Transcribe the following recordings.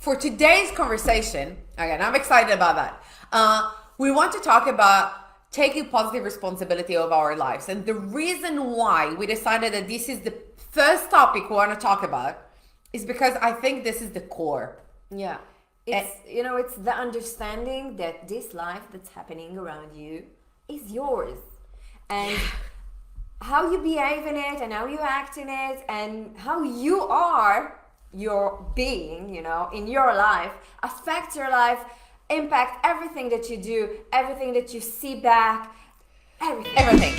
For today's conversation, again, I'm excited about that. We want to talk about taking positive responsibility of our lives. And the reason why we decided that this is the first topic we want to talk about is because I think this is the core. Yeah. It's the understanding that this life that's happening around you is yours. And how you behave in it and how you act in it and how you are your being, in your life, affects your life, impact everything that you do, everything that you see back, everything.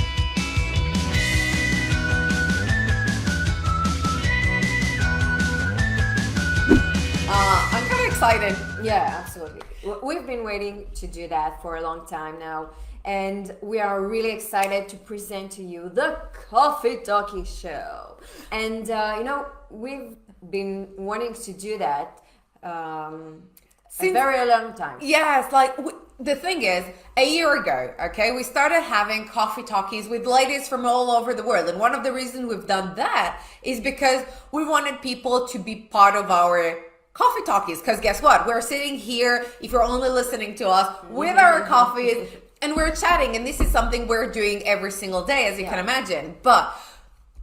I'm kind of excited. Yeah, absolutely. We've been waiting to do that for a long time now. And we are really excited to present to you the Coffee Talkie Show. And, we've been wanting to do that since a very long time. Yes, the thing is, a year ago, okay, we started having coffee talkies with ladies from all over the world. And one of the reasons we've done that is because we wanted people to be part of our coffee talkies. Because guess what? We're sitting here, if you're only listening to us, with our coffees, and we're chatting. And this is something we're doing every single day, as you can imagine. But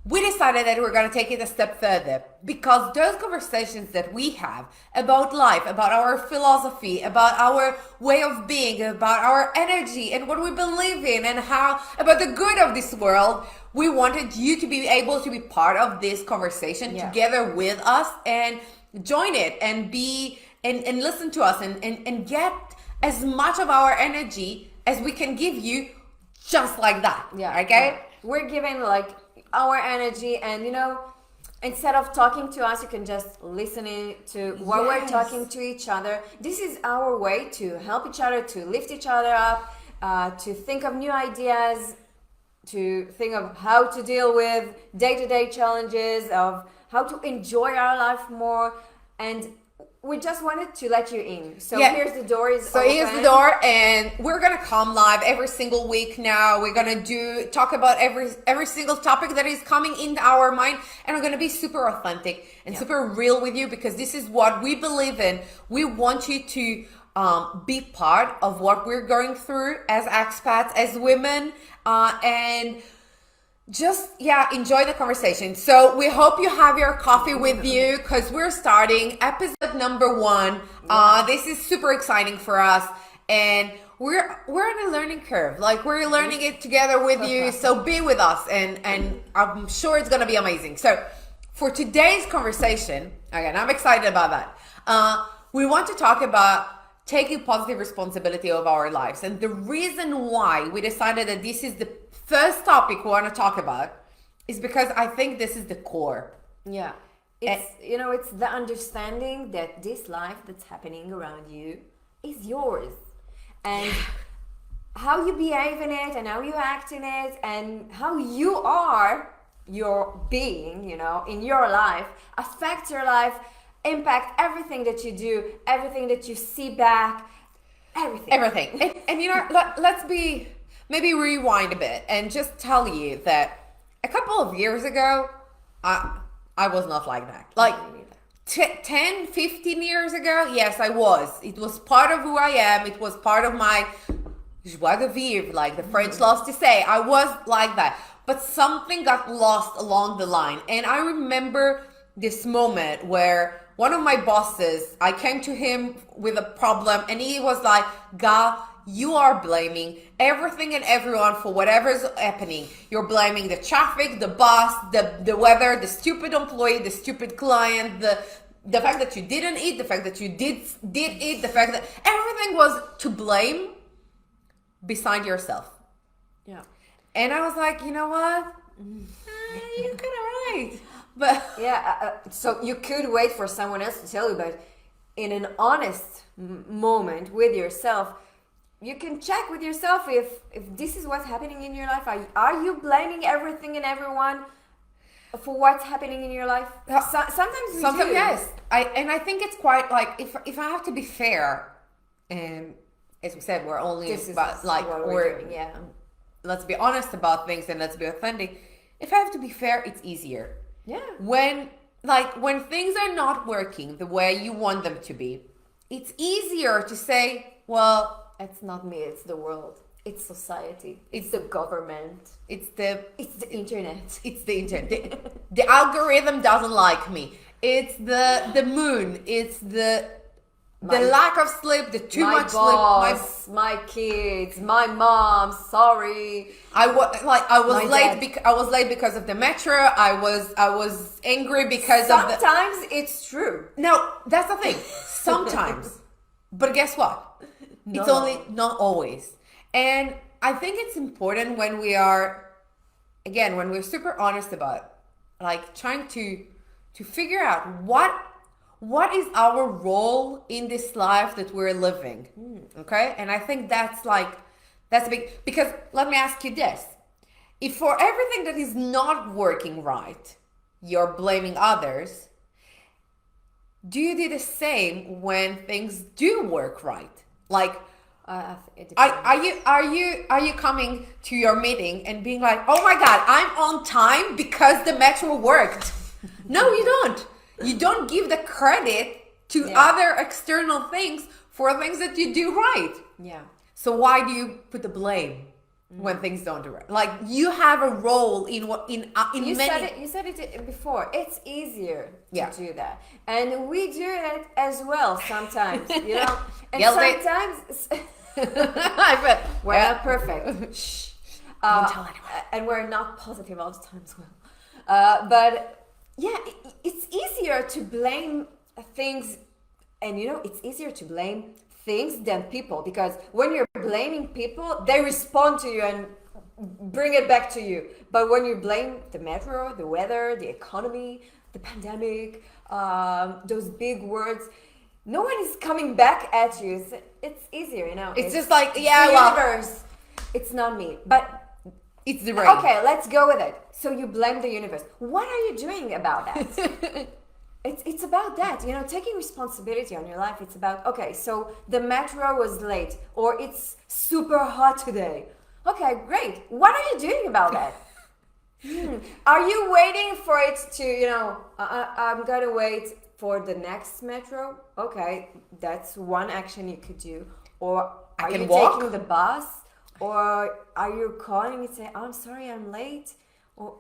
we decided that we're going to take it a step further, because those conversations that we have about life, about our philosophy, about our way of being, about our energy and what we believe in, and how about the good of this world, we wanted you to be able to be part of this conversation together with us and join it and be and listen to us and get as much of our energy as we can give you, just like that. Okay, we're giving our energy, and instead of talking to us, you can just listen to what we're talking to each other. This is our way to help each other, to lift each other up, to think of new ideas, to think of how to deal with day-to-day challenges, of how to enjoy our life more. And we just wanted to let you in. So here's the door. Here's the door, and we're gonna come live every single week now. We're gonna talk about every single topic that is coming into our mind, and we're gonna be super authentic and super real with you, because this is what we believe in. We want you to be part of what we're going through as expats, as women, and just enjoy the conversation. So we hope you have your coffee with you, because we're starting episode number 1. This is super exciting for us, and we're on a learning curve. We're learning it together with you. So be with us, and I'm sure it's gonna be amazing. So for today's conversation, again, I'm excited about that. We want to talk about taking positive responsibility of our lives. And the reason why we decided that this is the first topic we want to talk about is because I think this is the core. Yeah. It's the understanding that this life that's happening around you is yours. And how you behave in it and how you act in it and how you are your being, in your life, affects your life, impact everything that you do, everything that you see back, everything. And let's maybe rewind a bit and just tell you that a couple of years ago, I was not like that. 10, 15 years ago, yes, I was. It was part of who I am. It was part of my joie de vivre, like the French loves to say. I was like that. But something got lost along the line. And I remember this moment where one of my bosses, I came to him with a problem, and he was like, "Ga, you are blaming everything and everyone for whatever's happening. You're blaming the traffic, the boss, the weather, the stupid employee, the stupid client, the fact that you didn't eat, the fact that you did eat, the fact that everything was to blame beside yourself." Yeah. And I was like, you know what? You're kind of right. But so you could wait for someone else to tell you, but in an honest moment with yourself, you can check with yourself if this is what's happening in your life. Are you blaming everything and everyone for what's happening in your life? Sometimes we do. Yes. I think it's quite if I have to be fair, and as we said, we're only we're doing, let's be honest about things and let's be authentic. If I have to be fair, it's easier. Yeah. When like when things are not working the way you want them to be, it's easier to say, well, It's not me, it's the world. It's society. It's the government. it's the Internet. it's the internet. The algorithm doesn't like me. It's the moon. It's the lack of sleep, the too much boss, sleep. my kids, my mom. Sorry. I was My late. dad. I was late because of the metro. I was angry because of the. Sometimes it's true. No, that's the thing. Sometimes, but guess what? It's No. only not always. And I think it's important when we are, again, when we're super honest about, like, trying to figure out what is our role in this life that we're living. Okay? And I think that's big, because let me ask you this. If for everything that is not working right, you're blaming others, do you do the same when things do work right? Like, It depends. are you coming to your meeting and being like, oh my God, I'm on time because the metro worked? No, you don't. You don't give the credit to Yeah. other external things for things that you do right. Yeah. So why do you put the blame when things don't do right? Like, you have a role in You many. said it before. It's easier Yeah. to do that, and we do it as well sometimes. You know, and Yeah, wait. sometimes I bet. we're Yeah. not perfect. Shh. Don't tell anyone. And we're not positive all the time as well. But yeah, it's easier to blame things, and you know, it's easier to blame things than people, because when you're blaming people, they respond to you and bring it back to you. But when you blame the metro, the weather, the economy, the pandemic, those big words, no one is coming back at you. It's easier, you know. It's just like, yeah, the well, universe. It's not me, but it's the rain. okay, let's go with it. So you blame the universe. What are you doing about that? It's about that, you know, taking responsibility on your life. It's about, okay, so the metro was late, or it's super hot today. Okay, great. What are you doing about that? Are you waiting for it to, you know, I'm gonna wait for the next metro? Okay, that's one action you could do. Or are can you walk. taking the bus? Or are you calling and say, I'm sorry, I'm late? Or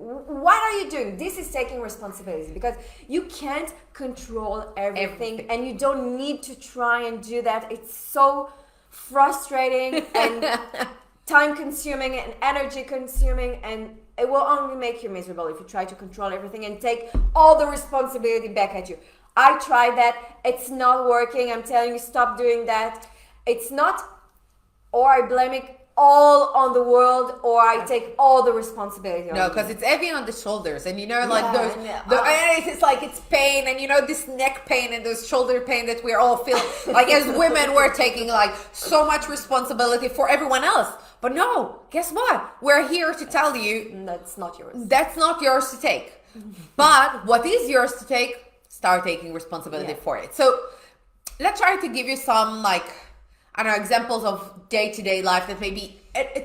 what are you doing? This is taking responsibility, because you can't control everything. And you don't need to try and do that. It's so frustrating and time consuming and energy consuming, and it will only make you miserable if you try to control everything and take all the responsibility back at you. I tried that. It's not working. I'm telling you, stop doing that. It's not, or I blame it all on the world, or I take all the responsibility on No, me. because it's heavy on the shoulders, and you know, like Yeah, those, and, and it's like it's pain, and you know, this neck pain and this shoulder pain that we're all feeling. Like, as women, we're taking like so much responsibility for everyone else. But no, guess what? We're here to tell you That's not yours. that's not yours to take. But what is yours to take? Start taking responsibility Yeah. for it. So let's try to give you some, like, I don't know, examples of day-to-day life that maybe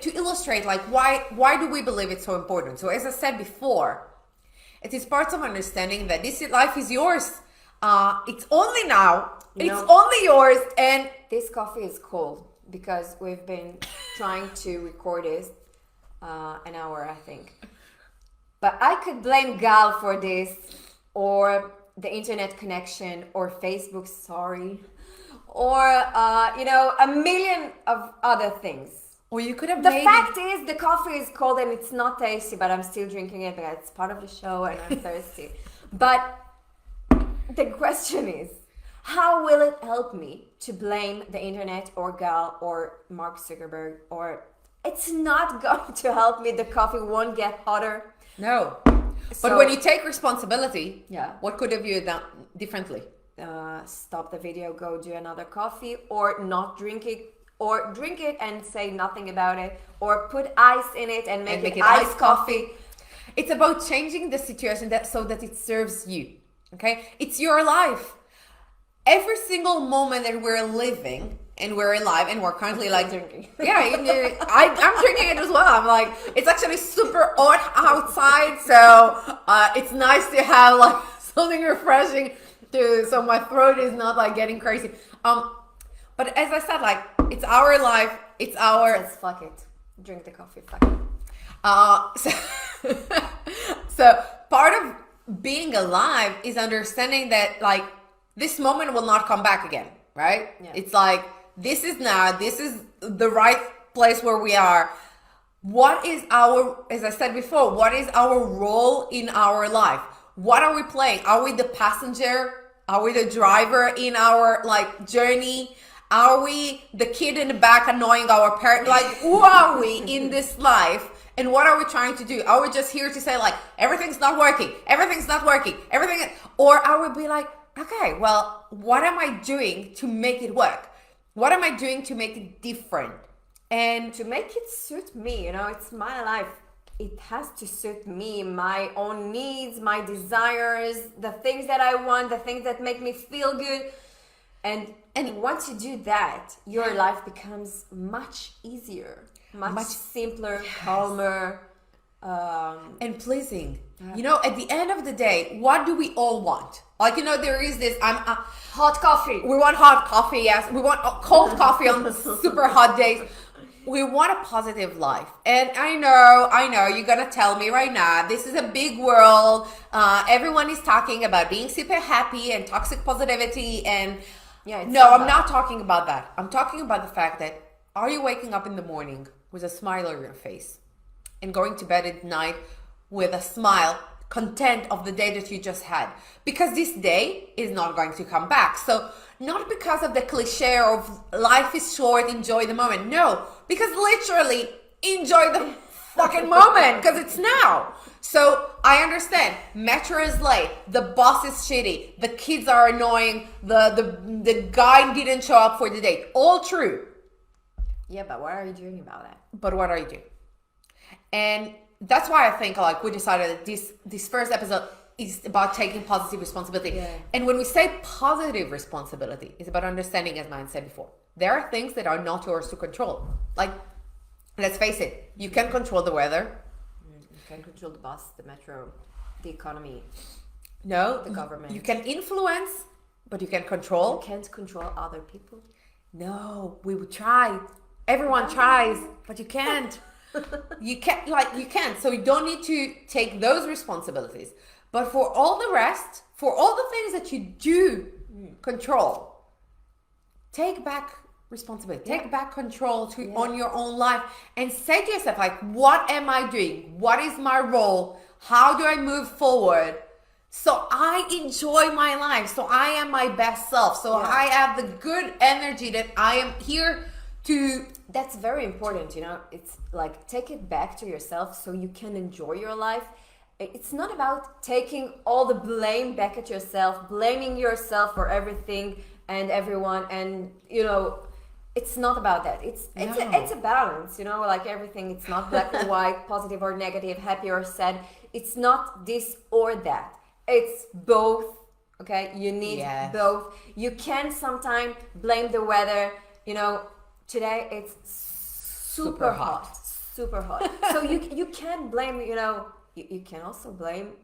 to illustrate, like, why do we believe it's so important. So as I said before, it is part of understanding that this life is yours. It's only now. You It's know- only yours. And This coffee is cold because we've been trying to record this an hour, I think. But I could blame Gal for this, or the internet connection, or Facebook, sorry, or you know, a million of other things. or you could have The made fact is, the coffee is cold and it's not tasty, but I'm still drinking it because it's part of the show and I'm thirsty. But the question is, how will it help me to blame the internet or Gal or Mark Zuckerberg? Or it's not going to help me. The coffee won't get hotter. No. But So- when you take responsibility, Yeah. what could have you done differently? Stop the video, go do another coffee, or not drink it, or drink it and say nothing about it, or put ice in it and make it iced coffee. It's about changing the situation so that it serves you. Okay? It's your life. Every single moment that we're living, and we're alive, and we're currently like Drinking. Yeah, I'm drinking it as well. I'm like, it's actually super hot outside, so it's nice to have like something refreshing too, so my throat is not like getting crazy. But as I said, like, it's our life, it's our. Let's fuck it. Drink the coffee. Fuck it. So part of being alive is understanding that, like, this moment will not come back again, right? Yeah. It's like, this is the right place where we are. What is our, as I said before, what is our role in our life? What are we playing? Are we the passenger? Are we the driver in our, like, journey? Are we the kid in the back annoying our parent? Like, who are we in this life? And what are we trying to do? Are we just here to say, like, everything's not working, or are we be like, okay, well, what am I doing to make it work? What am I doing to make it different? And to make it suit me, it's my life. It has to suit me, my own needs, my desires, the things that I want, the things that make me feel good. And once you do that, your life becomes much easier, much simpler, calmer, and pleasing. At the end of the day, what do we all want? Like, there is this, hot coffee. We want hot coffee, yes. We want cold coffee on super hot days. We want a positive life. And I know, you're going to tell me right now, this is a big world. Everyone is talking about being super happy and toxic positivity. And I'm not talking about that. I'm talking about the fact that, are you waking up in the morning with a smile on your face and going to bed at night with a smile, content of the day that you just had? Because this day is not going to come back. So not because of the cliche of life is short, enjoy the moment. No, because literally enjoy the fucking moment, because it's now. So I understand, metro is late, the bus is shitty, the kids are annoying, the guy didn't show up for the date. All true. Yeah, but what are you doing about that? But what are you doing? And that's why I think, like, we decided that this first episode is about taking positive responsibility. Yeah. And when we say positive responsibility, it's about understanding, as Mine said before, there are things that are not yours to control. Like, let's face it, you can control the weather. You can control the bus, the metro, the economy. No. The government. You can influence, but you can control. You can't control other people. No, we would try. Everyone tries, but you can't. You can't. So you don't need to take those responsibilities. But for all the rest, for all the things that you do control, take back responsibility. Take back control on your own life, and say to yourself, like, what am I doing? What is my role? How do I move forward? So I enjoy my life. So I am my best self. So I have the good energy that I am here to. That's very important, it's like, take it back to yourself so you can enjoy your life. It's not about taking all the blame back at yourself, blaming yourself for everything and everyone, and it's not about that. It's a balance, like everything. It's not black or white, positive or negative, happy or sad. It's not this or that. It's both. Okay, you need both. You can sometimes blame the weather. Today it's super hot. So you can't blame, you can also blame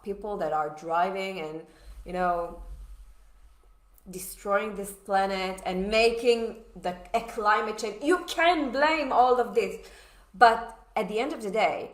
people that are driving and, destroying this planet and making a climate change. You can blame all of this. But at the end of the day,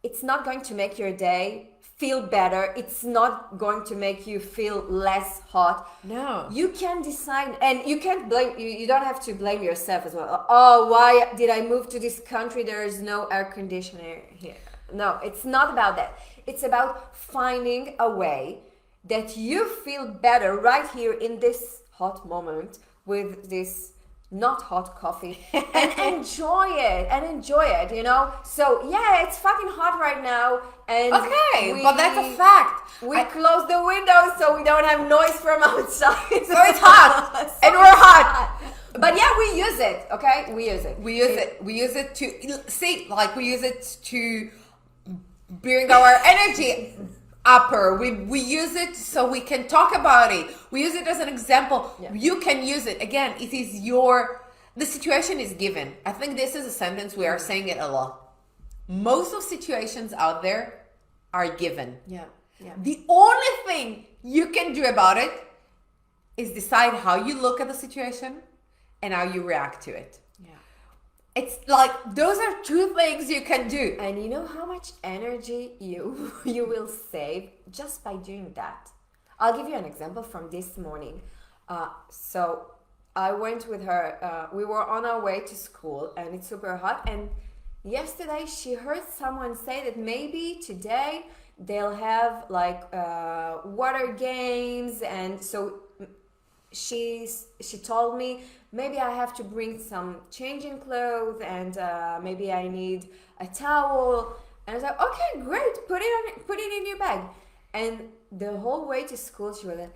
it's not going to make your day feel better. It's not going to make you feel less hot. No. You can decide, and you can't blame, you don't have to blame yourself as well. Oh, why did I move to this country? There is no air conditioner here. No, it's not about that. It's about finding a way that you feel better right here in this hot moment with this not hot coffee and enjoy it, So yeah, it's fucking hot right now, and but that's a fact. We close the windows so we don't have noise from outside. So it's hot, and we're hot. But yeah, we use it. Okay, we use it. We use it to see, like, we use it to bring our energy upper. We use it so we can talk about it. We use it as an example. You can use it. Again, it is the situation is given. I think this is a sentence we are saying it a lot. Most of situations out there are given. Yeah. Yeah. The only thing you can do about it is decide how you look at the situation and how you react to it. Yeah. It's like those are two things you can do. And you know how much energy you will save just by doing that. I'll give you an example from this morning. So I went with her. We were on our way to school, and it's super hot. And yesterday, she heard someone say that maybe today they'll have like water games, and so she told me maybe I have to bring some changing clothes, and maybe I need a towel. And I was like, okay, great, put it in your bag. And the whole way to school, she was like,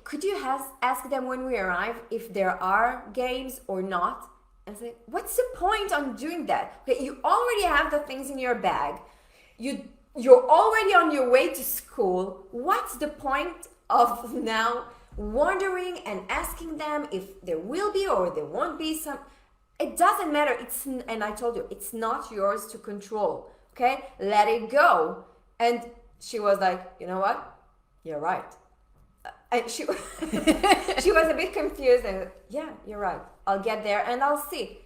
could you ask them when we arrive if there are games or not? And I said, what's the point on doing that? Okay, you already have the things in your bag. You're already on your way to school. What's the point of now wondering and asking them if there will be or there won't be some? It doesn't matter. And I told you, it's not yours to control. Okay, let it go. And she was like, you know what? You're right. And she she was a bit confused, and yeah, you're right. I'll get there and I'll see.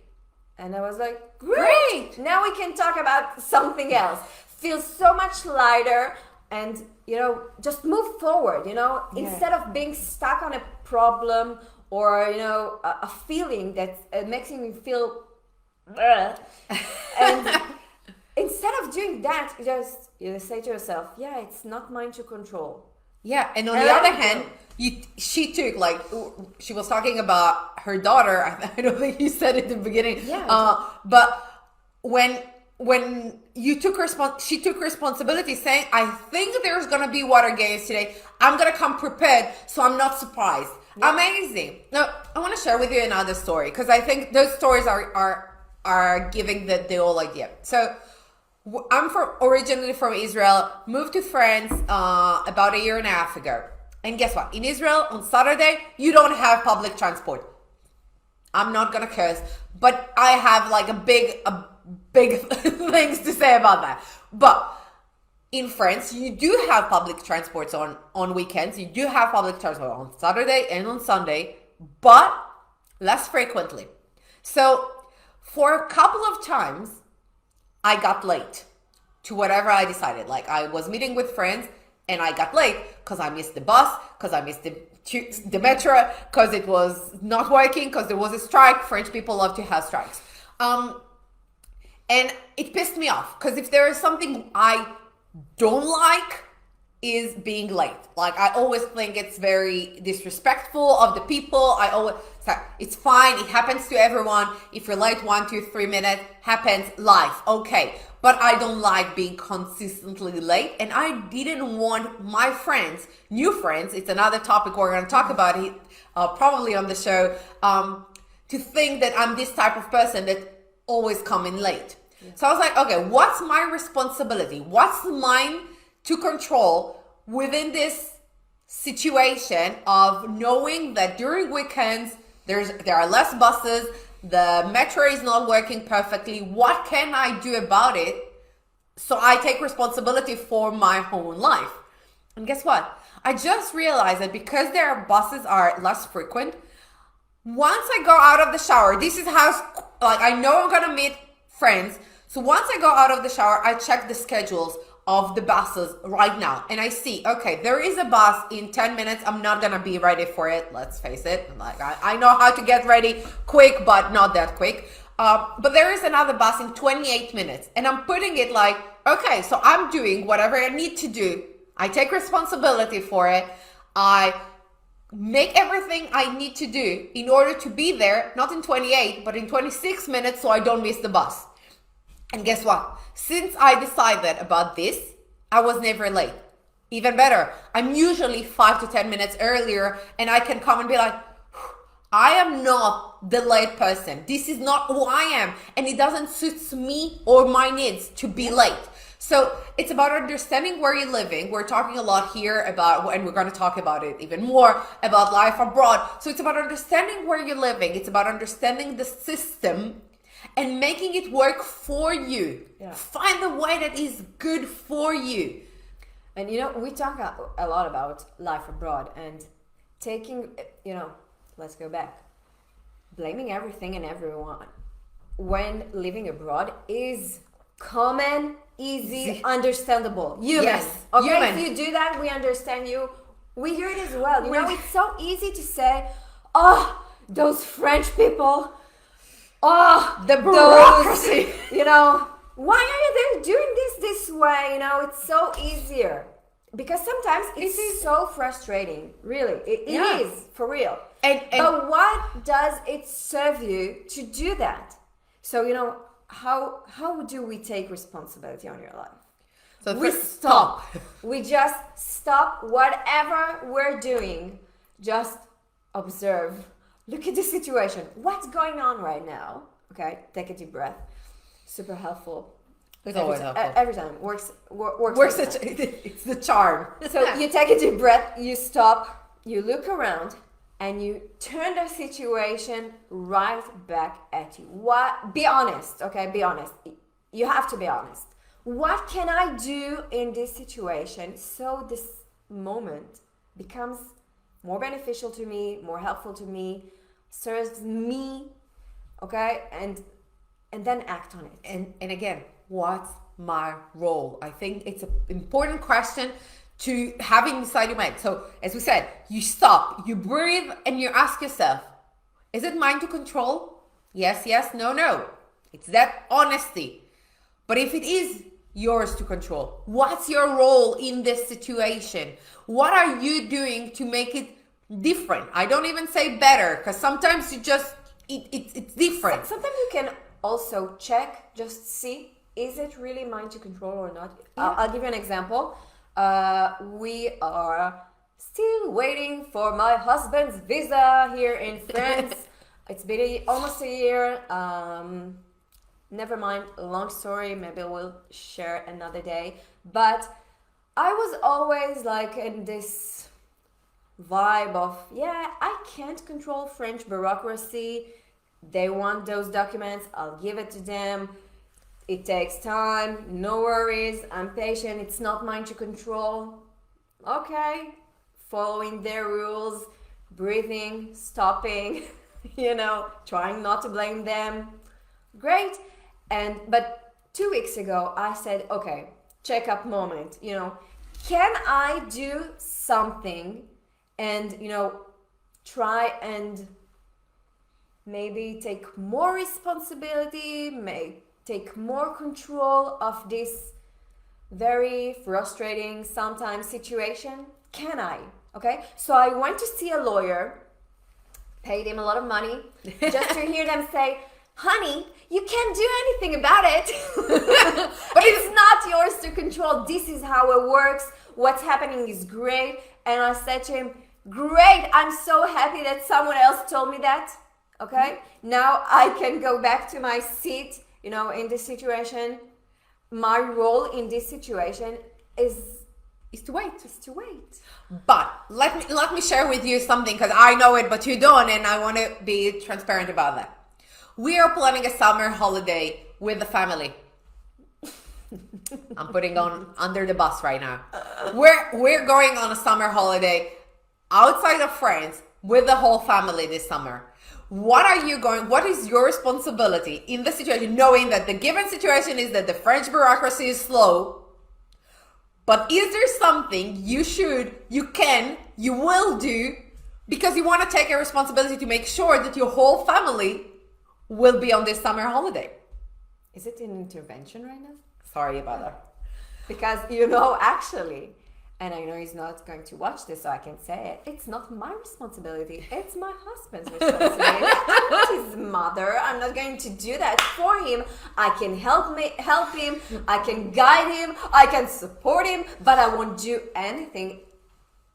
And I was like, great. Now we can talk about something else. Feel so much lighter, and just move forward. Instead of being stuck on a problem or a feeling that makes me feel and instead of doing that, just say to yourself, yeah, it's not mine to control. Yeah, and on the other hand, she took, like, she was talking about her daughter. I don't think you said it at the beginning. Yeah. But when you took she took responsibility, saying, I think there's going to be water games today. I'm going to come prepared, so I'm not surprised. Yeah. Amazing. Now, I want to share with you another story, because I think those stories are giving the whole idea. So, I'm originally from Israel, moved to France about a year and a half ago. And guess what? In Israel, on Saturday, you don't have public transport. I'm not going to curse, but I have like a big things to say about that. But in France, you do have public transports on weekends. You do have public transport on Saturday and on Sunday, but less frequently. So for a couple of times, I got late to whatever I decided. Like, I was meeting with friends and I got late because I missed the bus, because I missed the metro, because it was not working, because there was a strike. French people love to have strikes. And it pissed me off, because if there is something I don't like, is being late. Like, I always think it's very disrespectful of the people. It's fine. It happens to everyone. If you're late 1, 2, 3 minutes, happens, life. Okay. But I don't like being consistently late. And I didn't want my friends, new friends, it's another topic we're going to talk about it, probably on the show, to think that I'm this type of person that always come in late. Yeah. So I was like, okay, what's my responsibility? What's mine to control within this situation of knowing that during weekends there are less buses, the metro is not working perfectly. What can I do about it? So I take responsibility for my own life. And guess what? I just realized that because their buses are less frequent, once I go out of the shower, this is how, like, I know I'm gonna meet friends. So once I go out of the shower, I check the schedules of the buses right now, and I see, okay, there is a bus in 10 minutes. I'm not gonna be ready for it. Let's face it. Like, I know how to get ready quick, but not that quick. But there is another bus in 28 minutes, and I'm putting it like, okay, so I'm doing whatever I need to do. I take responsibility for it. I make everything I need to do in order to be there, not in 28, but in 26 minutes, so I don't miss the bus. And guess what? Since I decided about this, I was never late. Even better, I'm usually 5 to 10 minutes earlier, and I can come and be like, I am not the late person. This is not who I am, and it doesn't suit me or my needs to be late. So it's about understanding where you're living. We're talking a lot here about, and we're going to talk about it even more, about life abroad. So it's about understanding where you're living. It's about understanding the system and making it work for you. Yeah. Find the way that is good for you. And we talk a lot about life abroad and taking, let's go back. Blaming everything and everyone when living abroad is common, easy, understandable, human. Yes, okay, human. if you do that, we understand you. We hear it as well. It's so easy to say, "Oh, those French people. Oh, The bureaucracy." Why are they doing this way? It's so easier because sometimes it's so frustrating. Really, it is for real. But what does it serve you to do that? So how do we take responsibility on your life? So We stop. We just stop whatever we're doing. Just observe. Look at the situation. What's going on right now? Okay, take a deep breath. Super helpful. It's always helpful. Every time works. It's the charm. So you take a deep breath. You stop. You look around. And you turn the situation right back at you. Be honest, okay? Be honest. You have to be honest. What can I do in this situation so this moment becomes more beneficial to me, more helpful to me, serves me, okay? And then act on it. And again, what's my role? I think it's an important question to having inside your mind. So as we said, you stop, you breathe, and you ask yourself, is it mine to control? Yes, no. It's that honesty. But if it is yours to control, what's your role in this situation? What are you doing to make it different? I don't even say better, because sometimes you just, it's different. Sometimes you can also check, just see, is it really mine to control or not? Yeah. I'll give you an example. We are still waiting for my husband's visa here in France. It's been almost a year. Never mind, long story. Maybe we'll share another day. But I was always like in this vibe of, I can't control French bureaucracy. They want those documents. I'll give it to them. It takes time, no worries, I'm patient, it's not mine to control. Okay, following their rules, breathing, stopping, trying not to blame them. Great. But 2 weeks ago, I said, okay, check-up moment, can I do something and, try and maybe take more responsibility, take more control of this very frustrating sometimes situation? Can I? Okay, so I went to see a lawyer, paid him a lot of money just to hear them say, honey, you can't do anything about it. But it's not yours to control. This is how it works. What's happening is great. And I said to him, great, I'm so happy that someone else told me that. Okay, now I can go back to my seat. In this situation, my role in this situation is to wait. But let me share with you something, because I know it, but you don't, and I want to be transparent about that. We are planning a summer holiday with the family. I'm putting on under the bus right now. We're going on a summer holiday outside of France with the whole family this summer. What is your responsibility in the situation, knowing that the given situation is that the French bureaucracy is slow, but is there something you will do, because you want to take a responsibility to make sure that your whole family will be on this summer holiday? Is it an intervention right now? Sorry about that. Because, actually, and I know he's not going to watch this, so I can say it. It's not my responsibility. It's my husband's responsibility. I'm not his mother. I'm not going to do that for him. I can help him. I can guide him. I can support him, but I won't do anything.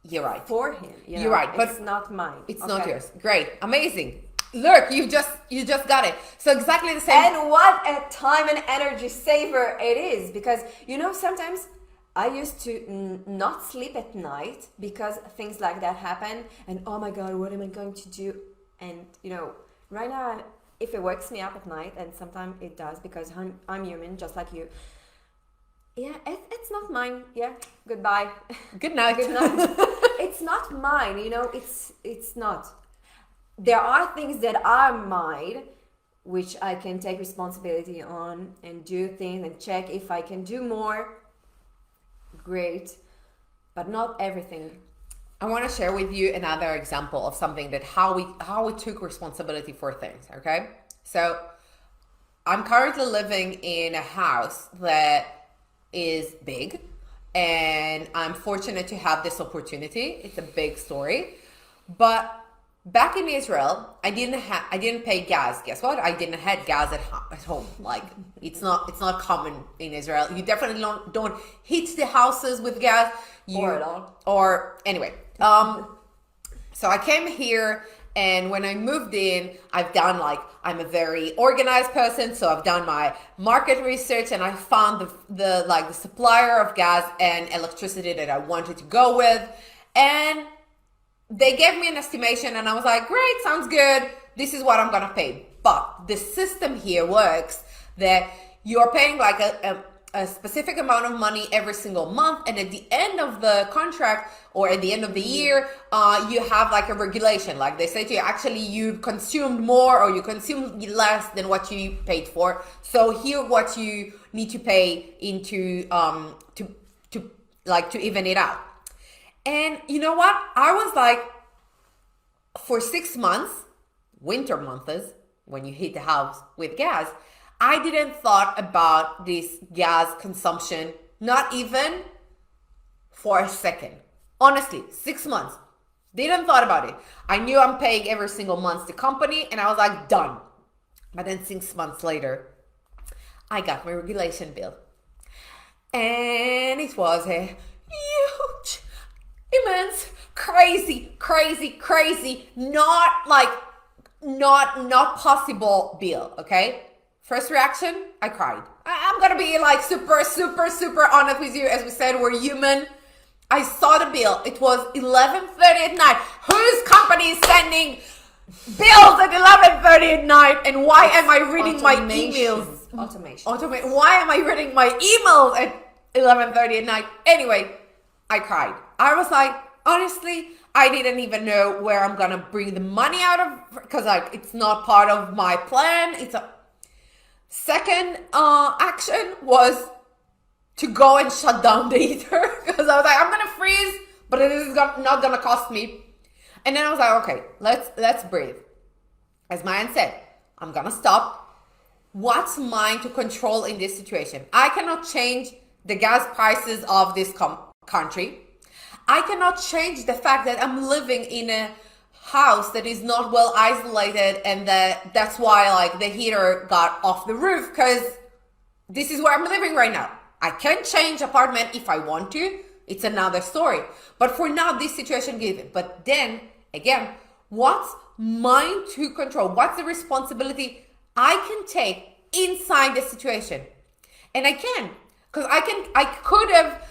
You're right. For him. You're right, but it's not mine. It's not yours. Great, amazing. Look, you just got it. So exactly the same. And what a time and energy saver it is, because sometimes I used to not sleep at night because things like that happen, and oh my god, what am I going to do? And right now, if it wakes me up at night, and sometimes it does because I'm human just like you, Yeah, it's not mine. Yeah, goodbye. Good night. Good night. It's not mine, you know. It's not. There are things that are mine, which I can take responsibility on and do things and check if I can do more. Great, but not everything. I want to share with you another example of something that how we took responsibility for things. Okay, so I'm currently living in a house that is big, and I'm fortunate to have this opportunity. It's a big story, but back in Israel, I didn't pay gas. Guess what? I didn't have gas at home. Like it's not common in Israel. You definitely don't heat the houses with gas. Or at all. Or anyway. So I came here, and when I moved in, I'm a very organized person, so I've done my market research, and I found the supplier of gas and electricity that I wanted to go with, and they gave me an estimation, and I was like, great, sounds good. This is what I'm gonna pay. But the system here works that you're paying like a specific amount of money every single month, and at the end of the contract or at the end of the year, you have like a regulation. Like they say to you, actually you consumed more or you consumed less than what you paid for. So here what you need to pay into to even it out. And you know what? I was like, for 6 months, winter months, when you heat the house with gas, I didn't thought about this gas consumption, not even for a second. Honestly, 6 months. Didn't thought about it. I knew I'm paying every single month the company, and I was like, done. But then 6 months later, I got my regulation bill. And it was a huge, immense, crazy, not possible bill, okay? First reaction, I cried. I'm gonna be like super honest with you. As we said, we're human. I saw the bill. It was 11:30 at night. Whose company is sending bills at 11:30 at night? And why am I reading my emails? Automation. Why am I reading my emails at 11:30 at night? Anyway, I cried. I was like, honestly, I didn't even know where I'm gonna bring the money out of, because like it's not part of my plan. It's a second action was to go and shut down the heater, because I was like, I'm gonna freeze, but it is not gonna cost me. And then I was like, okay, let's breathe. As Mayan said, I'm gonna stop. What's mine to control in this situation? I cannot change the gas prices of this country. I cannot change the fact that I'm living in a house that is not well isolated, and that's why like the heater got off the roof, because this is where I'm living right now. I can change apartment if I want to. It's another story. But for now, this situation given. But then again, what's mine to control? What's the responsibility I can take inside the situation? And I can, because I could have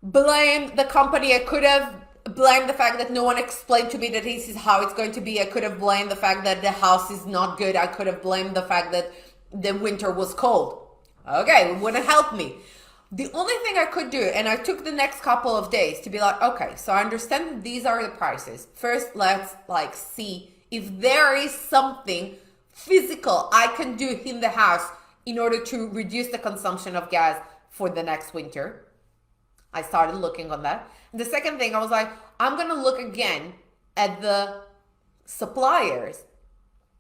blamed the company. I could have blamed the fact that no one explained to me that this is how it's going to be. I could have blamed the fact that the house is not good. I could have blamed the fact that the winter was cold. Okay, it wouldn't help me. The only thing I could do, and I took the next couple of days to be like, okay, so I understand that these are the prices. First, let's like see if there is something physical I can do in the house in order to reduce the consumption of gas for the next winter. I started looking on that. And the second thing, I was like, I'm going to look again at the suppliers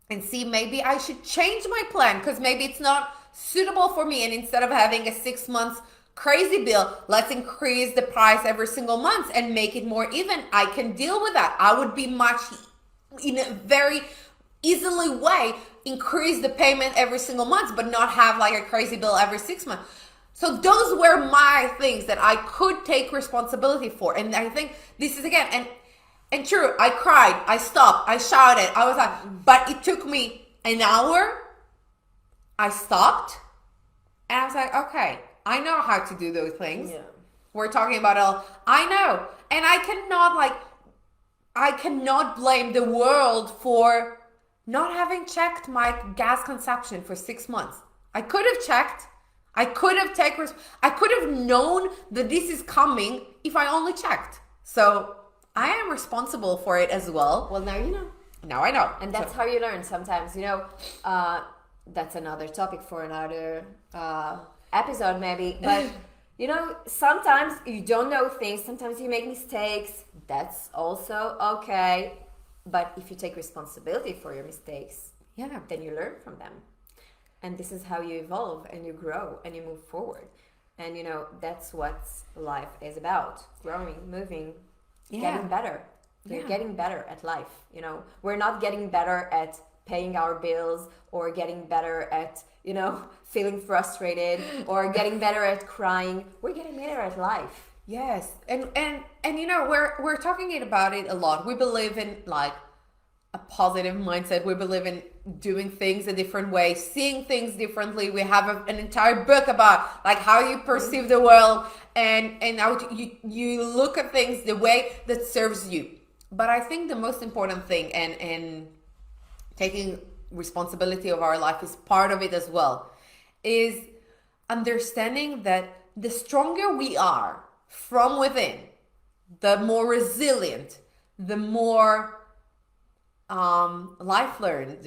and see maybe I should change my plan, because maybe it's not suitable for me. And instead of having a 6 months crazy bill, let's increase the price every single month and make it more even. I can deal with that. I would be much in a very easily way increase the payment every single month, but not have like a crazy bill every 6 months. So those were my things that I could take responsibility for. And I think this is again, and true, I cried, I stopped, I shouted, I was like, but it took me an hour. I stopped and I was like, okay, I know how to do those things. Yeah. We're talking about I know. And I cannot blame the world for not having checked my gas consumption for 6 months. I could have checked. I could have I could have known that this is coming if I only checked. So I am responsible for it as well. Well, now you know. Now I know. And that's how you learn sometimes, that's another topic for another episode maybe. But, sometimes you don't know things. Sometimes you make mistakes. That's also okay. But if you take responsibility for your mistakes, then you learn from them. And this is how you evolve and you grow and you move forward. And, that's what life is about. Growing, moving, getting better. We're getting better at life. We're not getting better at paying our bills or getting better at, feeling frustrated or getting better at crying. We're getting better at life. Yes. And we're talking about it a lot. We believe in like a positive mindset. We believe in doing things a different way, seeing things differently. We have an entire book about like how you perceive the world and how you look at things the way that serves you. But I think the most important thing and taking responsibility of our life is part of it as well, is understanding that the stronger we are from within, the more resilient, the more life learned.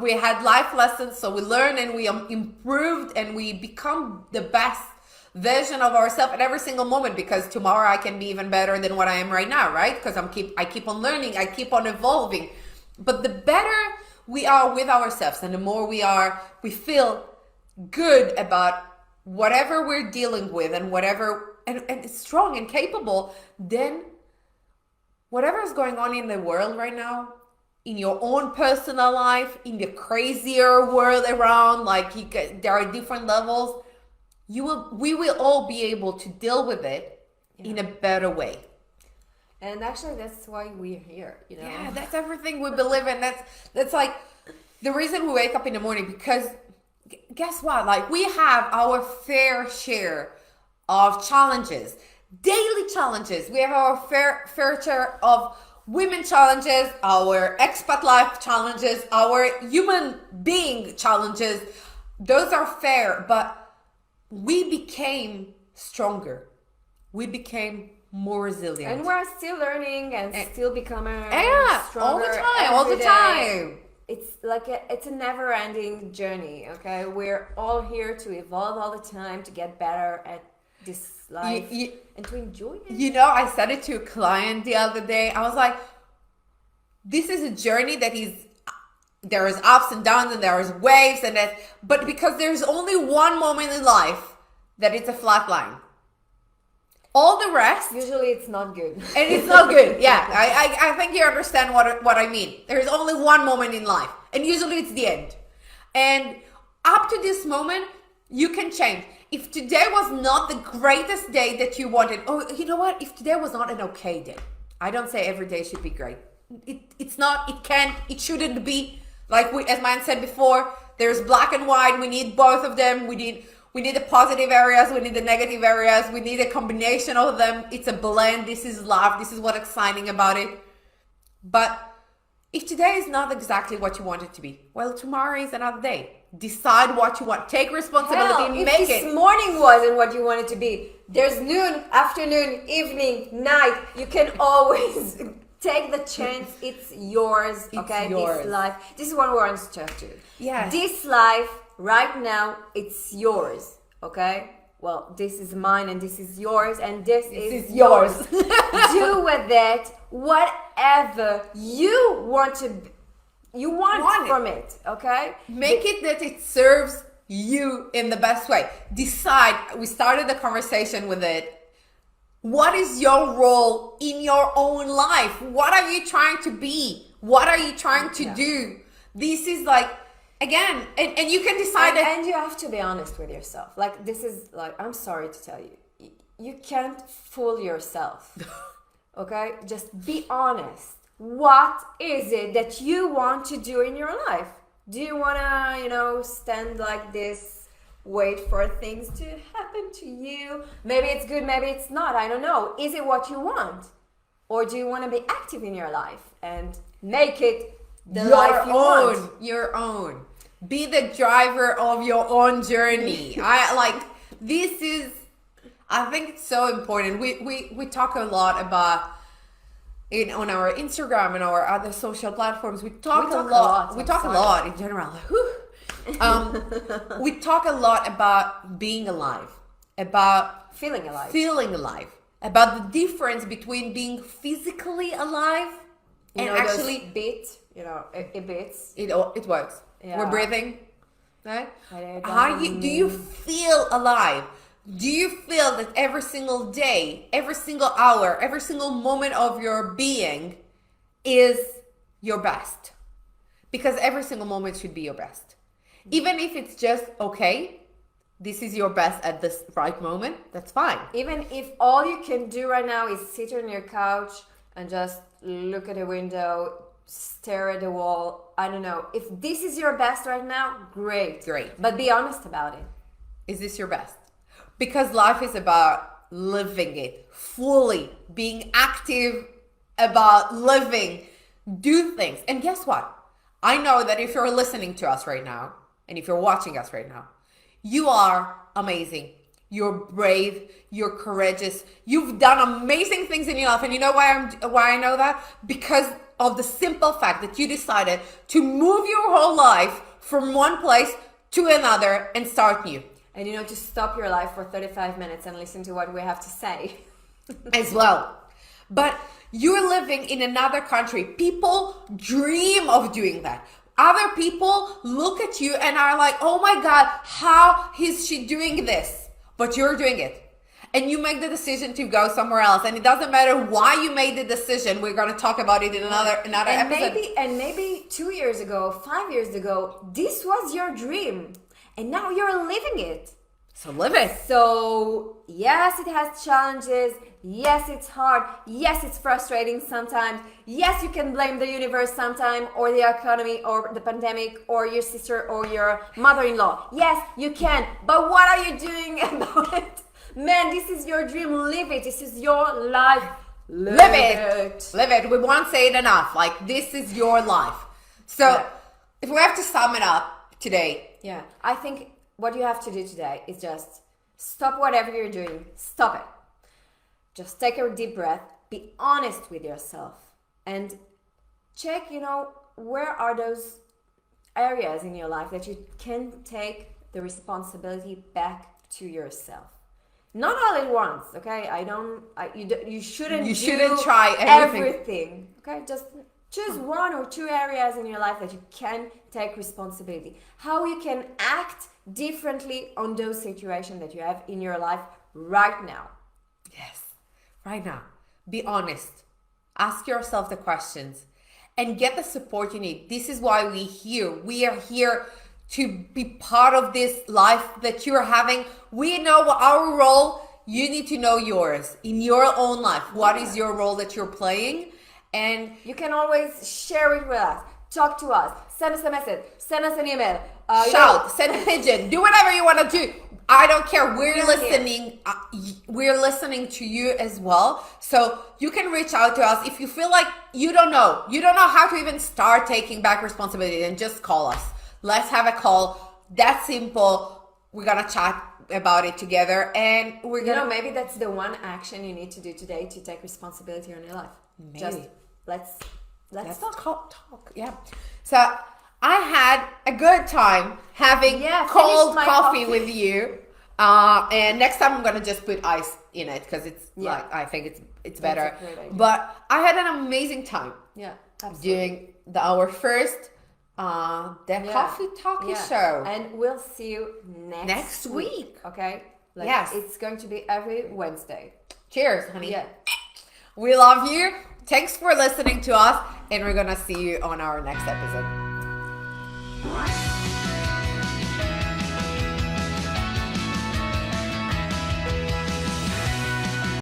We had life lessons, so we learned and we improved and we become the best version of ourselves at every single moment, because tomorrow I can be even better than what I am right now, right? Because I keep on learning, I keep on evolving. But the better we are with ourselves and the more we feel good about whatever we're dealing with and whatever and strong and capable, then whatever is going on in the world right now, in your own personal life, in the crazier world around, there are different levels. We will all be able to deal with it in a better way. And actually, that's why we're here, Yeah, that's everything we believe in. That's like the reason we wake up in the morning, because guess what? Like, we have our fair share of challenges, daily challenges. We have our fair share of women challenges, our expat life challenges, our human being challenges. Those are fair, but we became stronger. We became more resilient. And we're still learning and still becoming all stronger the time. It's like it's a never-ending journey, okay? We're all here to evolve all the time, to get better at this life and to enjoy it. I said it to a client the other day. I was like, this is a journey that there is ups and downs and there is waves but because there's only one moment in life that it's a flat line. All the rest, usually it's not good. And it's not good. Yeah, I think you understand what I mean. There's only one moment in life, and usually it's the end. And up to this moment, you can change. If today was not the greatest day that you wanted, you know what? If today was not an okay day, I don't say every day should be great. It's not. It shouldn't be. Like as man said before, there's black and white. We need both of them. We need the positive areas. We need the negative areas. We need a combination of them. It's a blend. This is love. This is what's exciting about it. But if today is not exactly what you want it to be, well, tomorrow is another day. Decide what you want. Take responsibility and make it. If this morning wasn't what you want it to be, there's noon, afternoon, evening, night. You can always take the chance. It's yours. Okay, yours. This life. This is what we're on stuff to. Yeah. This life right now, it's yours. Okay. Well, this is mine and this is yours and this is yours. Do with it whatever you want from it. Okay. Make it that it serves you in the best way. Decide. We started the conversation with it. What is your role in your own life? What are you trying to be? What are you trying to do? This is like, again, and you can decide and you have to be honest with yourself. Like, this is like, I'm sorry to tell you, you can't fool yourself. Okay? Just be honest. What is it that you want to do in your life? Do you want to, stand like this, wait for things to happen to you? Maybe it's good, maybe it's not. I don't know. Is it what you want? Or do you want to be active in your life and make it the life you want? Your own. Be the driver of your own journey. I think it's so important. We talk a lot about on our Instagram and our other social platforms. We talk a lot in general. We talk a lot about being alive, about feeling alive, about the difference between being physically alive and actually it beats. It works. Yeah. We're breathing, right? Do you feel alive? Do you feel that every single day, every single hour, every single moment of your being is your best? Because every single moment should be your best. Even if it's just, okay, this is your best at this right moment, that's fine. Even if all you can do right now is sit on your couch and just look at the window, stare at the wall, I don't know. If this is your best right now, great. But be honest about it. Is this your best? Because life is about living it fully, being active about living, do things. And guess what? I know that if you're listening to us right now, and if you're watching us right now, you are amazing. You're brave. You're courageous. You've done amazing things in your life. And you know why I know that? Because of the simple fact that you decided to move your whole life from one place to another and start new. And to stop your life for 35 minutes and listen to what we have to say. As well. But you're living in another country. People dream of doing that. Other people look at you and are like, oh my God, how is she doing this? But you're doing it. And you make the decision to go somewhere else. And it doesn't matter why you made the decision. We're going to talk about it in another episode. Maybe 2 years ago, 5 years ago, this was your dream. And now you're living it. So live it. So yes, it has challenges. Yes, it's hard. Yes, it's frustrating sometimes. Yes, you can blame the universe sometime, or the economy, or the pandemic, or your sister, or your mother-in-law. Yes, you can. But what are you doing about it? Man, this is your dream. Live it. This is your life. Live it. Live it. We won't say it enough. Like, this is your life. So if we have to sum it up today. Yeah, I think what you have to do today is just stop whatever you're doing. Stop it. Just take a deep breath. Be honest with yourself. And check, where are those areas in your life that you can take the responsibility back to yourself. Not all at once, okay? You shouldn't try everything. Okay? Just choose one or two areas in your life that you can take responsibility. How you can act differently on those situations that you have in your life right now. Yes, right now. Be honest. Ask yourself the questions and get the support you need. This is why we're here. We are here to be part of this life that you're having. We know our role. You need to know yours in your own life. What is your role that you're playing? And you can always share it with us. Talk to us. Send us a message. Send us an email. Shout. Send a pigeon. Do whatever you want to do. I don't care. We're listening. We're listening to you as well. So you can reach out to us if you feel like you don't know how to even start taking back responsibility, and just call us. Let's have a call. That's simple. We're going to chat about it together, and we're going to... maybe that's the one action you need to do today to take responsibility on your life. Maybe. Just let's talk. Yeah. So I had a good time having cold coffee with you. And next time I'm going to just put ice in it because I think it's better. But I had an amazing time. Yeah, absolutely. Doing our first Coffee Talkie Show. And we'll see you next week. Okay? Yes. It's going to be every Wednesday. Cheers, honey. Yeah. We love you. Thanks for listening to us. And we're going to see you on our next episode.